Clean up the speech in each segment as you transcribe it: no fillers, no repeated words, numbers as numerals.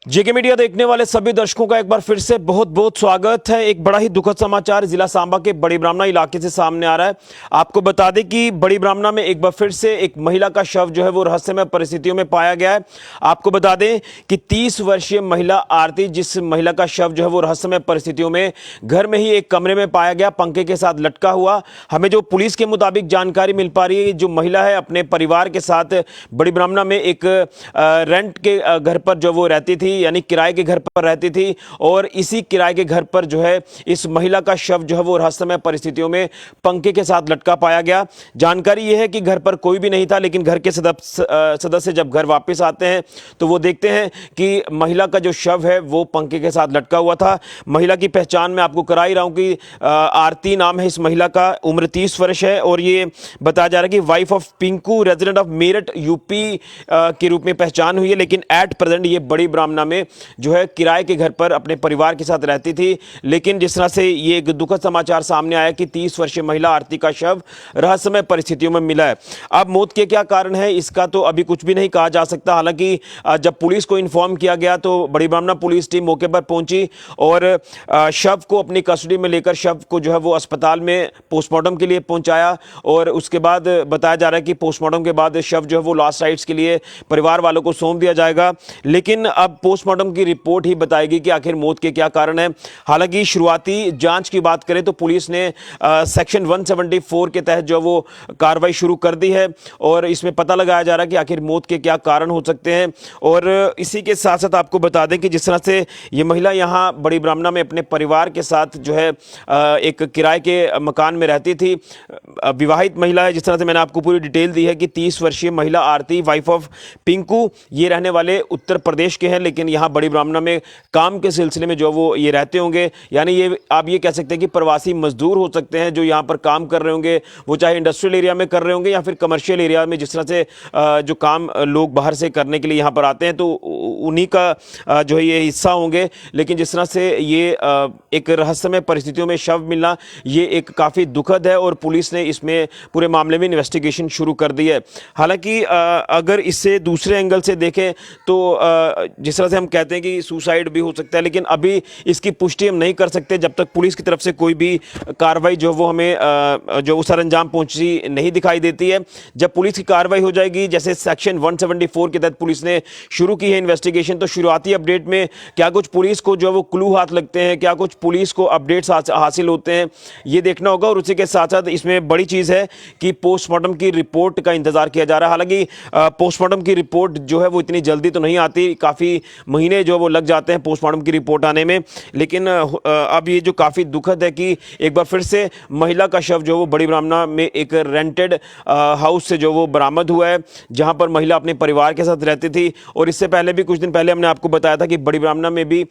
जेके media देखने वाले सभी दर्शकों का एक बार फिर से बहुत बहुत स्वागत है। एक बड़ा ही दुखद समाचार जिला सांबा के बड़ी ब्राह्मणा इलाके से सामने आ रहा है। आपको बता दें कि बड़ी ब्राह्मणा में एक बार फिर से एक महिला का शव जो है वो रहस्यमय परिस्थितियों में पाया गया है। आपको बता दें कि 30 वर्षीय महिला आरती, जिस महिला का शव जो है वो रहस्यमय परिस्थितियों में घर में ही एक कमरे में पाया गया, पंखे के साथ लटका हुआ। हमें जो पुलिस के मुताबिक जानकारी मिल पा रही है, जो महिला है अपने परिवार के साथ बड़ी ब्राह्मणा में एक रेंट के घर पर जो वो रहती थी, यानी किराए के घर पर रहती थी। और इसी किराए के घर पर जो है इस महिला का शव जो है वो रहस्यमय परिस्थितियों में पंखे के साथ लटका पाया गया। जानकारी यह है कि घर पर कोई भी नहीं था, लेकिन घर के सदस्य जब घर वापस आते हैं तो वो देखते हैं कि महिला का जो शव है वो पंखे के साथ लटका हुआ था। महिला की पहचान मैं आपको करा ही रहा हूं कि आरती नाम है इस महिला का, उम्र 30 वर्ष है और ये बताया जा रहा है कि wife of Pinku, resident of Meerut UP के रूप में पहचान हुई है। लेकिन एट प्रेजेंट ये बड़ी ब्राह्मणा में जो है किराए के घर पर अपने परिवार के साथ रहती थी। लेकिन जिस तरह से ये एक दुखद समाचार सामने आया कि 30 वर्षीय महिला आरती का शव रहस्यमय परिस्थितियों में मिला है। अब मौत के क्या कारण है इसका तो अभी कुछ भी नहीं कहा जा सकता। हालांकि जब पुलिस को इन्फॉर्म किया गया तो बड़ी ब्राह्मणा पुलिस टीम मौके पर पहुंची और शव को अपनी कस्टडी में लेकर शव को जो है वो अस्पताल में पोस्टमार्टम के लिए पहुंचाया। और उसके बाद बताया जा रहा है कि पोस्टमार्टम के बाद शव जो है वो लास्ट राइट्स के लिए परिवार वालों को सौंप दिया जाएगा। लेकिन अब पोस्टमार्टम की रिपोर्ट ही बताएगी कि आखिर मौत के क्या कारण है। हालांकि शुरुआती जांच की बात करें तो पुलिस ने सेक्शन 174 के तहत जो वो कार्रवाई शुरू कर दी है और इसमें पता लगाया जा रहा है कि आखिर मौत के क्या कारण हो सकते हैं। और इसी के साथ साथ आपको बता दें कि जिस तरह से ये महिला यहाँ बड़ी ब्राह्मणा में अपने परिवार के साथ जो है एक किराए के मकान में रहती थी, विवाहित महिला है। जिस तरह से मैंने आपको पूरी डिटेल दी है कि 30 वर्षीय महिला आरती, वाइफ ऑफ पिंकू, ये रहने वाले उत्तर प्रदेश के हैं, लेकिन यहाँ बड़ी ब्राह्मणा में काम के सिलसिले में जो वो ये रहते होंगे। यानी ये आप ये कह सकते हैं कि प्रवासी मजदूर हो सकते हैं जो यहाँ पर काम कर रहे होंगे, वो चाहे इंडस्ट्रियल एरिया में कर रहे होंगे या फिर कमर्शियल एरिया में। जिस तरह से जो काम लोग बाहर से करने के लिए यहाँ पर आते हैं तो उन्हीं का जो है ये हिस्सा होंगे। लेकिन जिस तरह से ये एक रहस्यमय परिस्थितियों में शव मिलना, ये एक काफ़ी दुखद है और पुलिस ने इसमें पूरे मामले में इन्वेस्टिगेशन शुरू कर दी है। हालांकि अगर इससे दूसरे एंगल से देखें तो जिस तरह से हम कहते हैं कि सुसाइड भी हो सकता है, लेकिन अभी इसकी पुष्टि हम नहीं कर सकते जब तक पुलिस की तरफ से कोई भी कार्रवाई जो वो हमें जो सरंजाम पहुंची नहीं दिखाई देती है। जब पुलिस की कार्रवाई हो जाएगी, जैसे सेक्शन 174 के तहत पुलिस ने शुरू की है इन्वेस्टिगेशन, तो शुरुआती अपडेट में क्या कुछ पुलिस को जो वो क्लू हाथ लगते हैं, क्या कुछ पुलिस को अपडेट्स हासिल होते हैं, ये देखना होगा। और उसी के साथ साथ इसमें बड़ी चीज़ है कि पोस्टमार्टम की रिपोर्ट का इंतजार किया जा रहा है। हालांकि पोस्टमार्टम की रिपोर्ट जो है वो इतनी जल्दी तो नहीं आती, काफ़ी महीने जो वो लग जाते हैं पोस्टमार्टम की रिपोर्ट आने में। लेकिन अब ये जो काफ़ी दुखद है कि एक बार फिर से महिला का शव जो वो बड़ी ब्राह्मणा में एक रेंटेड हाउस से जो वो बरामद हुआ है, जहां पर महिला अपने परिवार के साथ रहती थी। और इससे पहले भी कुछ दिन पहले हमने आपको बताया था कि बड़ी ब्राह्मणा में भी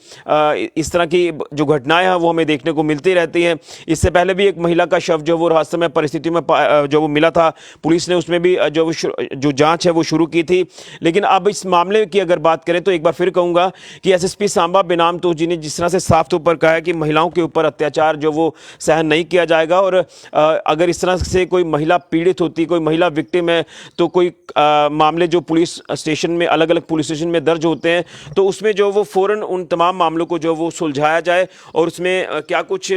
इस तरह की जो घटनाएं हैं वो हमें देखने को मिलती रहती हैं। इससे पहले भी एक महिला का शव जो वो रहस्यमय परिस्थिति में जो वो मिला था, पुलिस ने उसमें भी जो जांच है वो शुरू की थी। लेकिन अब इस मामले की अगर बात करें तो एक बार फिर कहूंगा कि एसएसपी सांबा बेनाम तो जी ने जिस तरह से साफ तौर पर कहा है कि महिलाओं के ऊपर अत्याचार जो वो सहन नहीं किया जाएगा। और अगर इस तरह से कोई महिला पीड़ित होती, कोई महिला विक्टिम है, तो कोई मामले जो पुलिस स्टेशन में, अलग अलग पुलिस स्टेशन में दर्ज होते हैं, तो उसमें जो वो फौरन उन तमाम मामलों को जो वो सुलझाया जाए। और उसमें क्या कुछ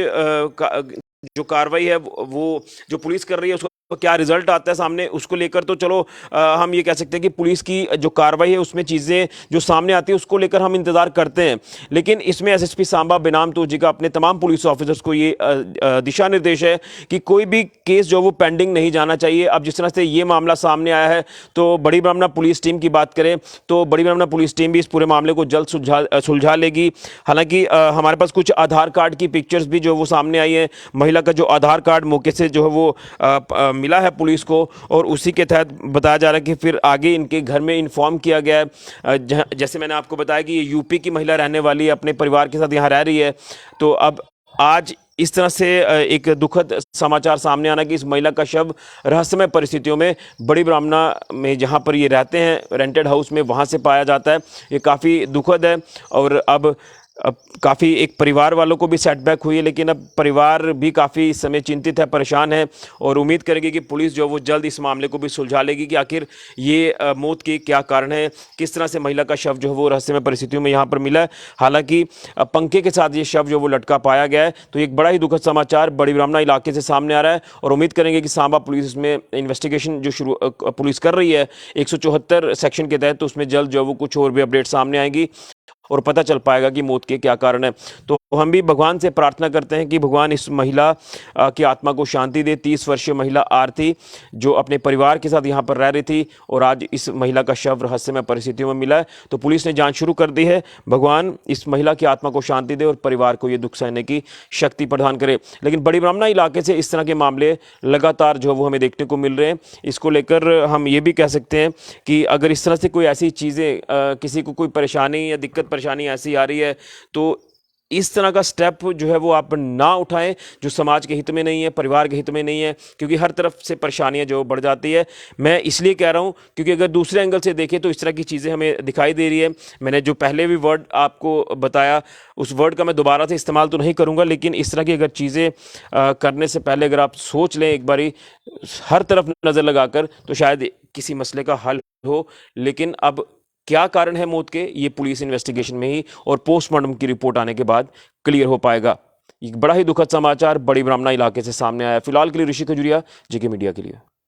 जो कार्रवाई है वो जो पुलिस कर रही है उसको क्या रिजल्ट आता है सामने, उसको लेकर तो चलो हम ये कह सकते हैं कि पुलिस की जो कार्रवाई है उसमें चीज़ें जो सामने आती है उसको लेकर हम इंतजार करते हैं। लेकिन इसमें एसएसपी सांबा बेनाम तो जी का अपने तमाम पुलिस ऑफिसर्स को ये दिशा निर्देश है कि कोई भी केस जो वो पेंडिंग नहीं जाना चाहिए। अब जिस तरह से ये मामला सामने आया है तो बड़ी ब्राह्मणा पुलिस टीम की बात करें तो बड़ी ब्राह्मणा पुलिस टीम भी इस पूरे मामले को जल्द सुलझा लेगी। हालांकि हमारे पास कुछ आधार कार्ड की पिक्चर्स भी जो वो सामने आई है, महिला का जो आधार कार्ड मौके से जो है वो मिला है पुलिस को, और उसी के तहत बताया जा रहा है कि फिर आगे इनके घर में इन्फॉर्म किया गया है। जैसे मैंने आपको बताया कि ये यूपी की महिला रहने वाली है, अपने परिवार के साथ यहाँ रह रही है। तो अब आज इस तरह से एक दुखद समाचार सामने आना कि इस महिला का शव रहस्यमय परिस्थितियों में बड़ी ब्राह्मणा में जहाँ पर ये रहते हैं रेंटेड हाउस में, वहाँ से पाया जाता है। ये काफ़ी दुखद है। और अब अब काफ़ी एक परिवार वालों को भी सेटबैक हुई है, लेकिन अब परिवार भी काफ़ी इस समय चिंतित है, परेशान है और उम्मीद करेगी कि पुलिस जो है वो जल्द इस मामले को भी सुलझा लेगी कि आखिर ये मौत के क्या कारण है, किस तरह से महिला का शव जो है वो रहस्यमय परिस्थितियों में यहाँ पर मिला है। हालांकि पंखे के साथ ये शव जो वो लटका पाया गया है। तो एक बड़ा ही दुखद समाचार बड़ी ब्राह्मणा इलाके से सामने आ रहा है और उम्मीद करेंगे कि सांबा पुलिस इसमें इन्वेस्टिगेशन जो शुरू पुलिस कर रही है 174 सेक्शन के तहत, तो उसमें जल्द जो है वो कुछ और भी अपडेट सामने आएंगी और पता चल पाएगा कि मौत के क्या कारण है। तो हम भी भगवान से प्रार्थना करते हैं कि भगवान इस महिला की आत्मा को शांति दे। 30 वर्षीय महिला आरती जो अपने परिवार के साथ यहाँ पर रह रही थी और आज इस महिला का शव रहस्यमय परिस्थितियों में मिला है। तो पुलिस ने जांच शुरू कर दी है। भगवान इस महिला की आत्मा को शांति दे और परिवार को ये दुख सहने की शक्ति प्रदान करे। लेकिन बड़ी ब्राह्मणा इलाके से इस तरह के मामले लगातार जो है वो हमें देखने को मिल रहे हैं। इसको लेकर हम ये भी कह सकते हैं कि अगर इस तरह से कोई ऐसी चीज़ें किसी को कोई परेशानी या दिक्कत परेशानी ऐसी आ रही है तो इस तरह का स्टेप जो है वो आप ना उठाएं जो समाज के हित में नहीं है, परिवार के हित में नहीं है, क्योंकि हर तरफ से परेशानियां जो बढ़ जाती है। मैं इसलिए कह रहा हूं क्योंकि अगर दूसरे एंगल से देखें तो इस तरह की चीज़ें हमें दिखाई दे रही है। मैंने जो पहले भी वर्ड आपको बताया उस वर्ड का मैं दोबारा से इस्तेमाल तो नहीं करूंगा, लेकिन इस तरह की अगर चीज़ें करने से पहले अगर आप सोच लें एक बारी हर तरफ नज़र लगाकर तो शायद किसी मसले का हल हो। लेकिन अब क्या कारण है मौत के, ये पुलिस इन्वेस्टिगेशन में ही और पोस्टमार्टम की रिपोर्ट आने के बाद क्लियर हो पाएगा। एक बड़ा ही दुखद समाचार बड़ी ब्राह्मणा इलाके से सामने आया। फिलहाल के लिए ऋषि खजुरिया, जेके मीडिया के लिए।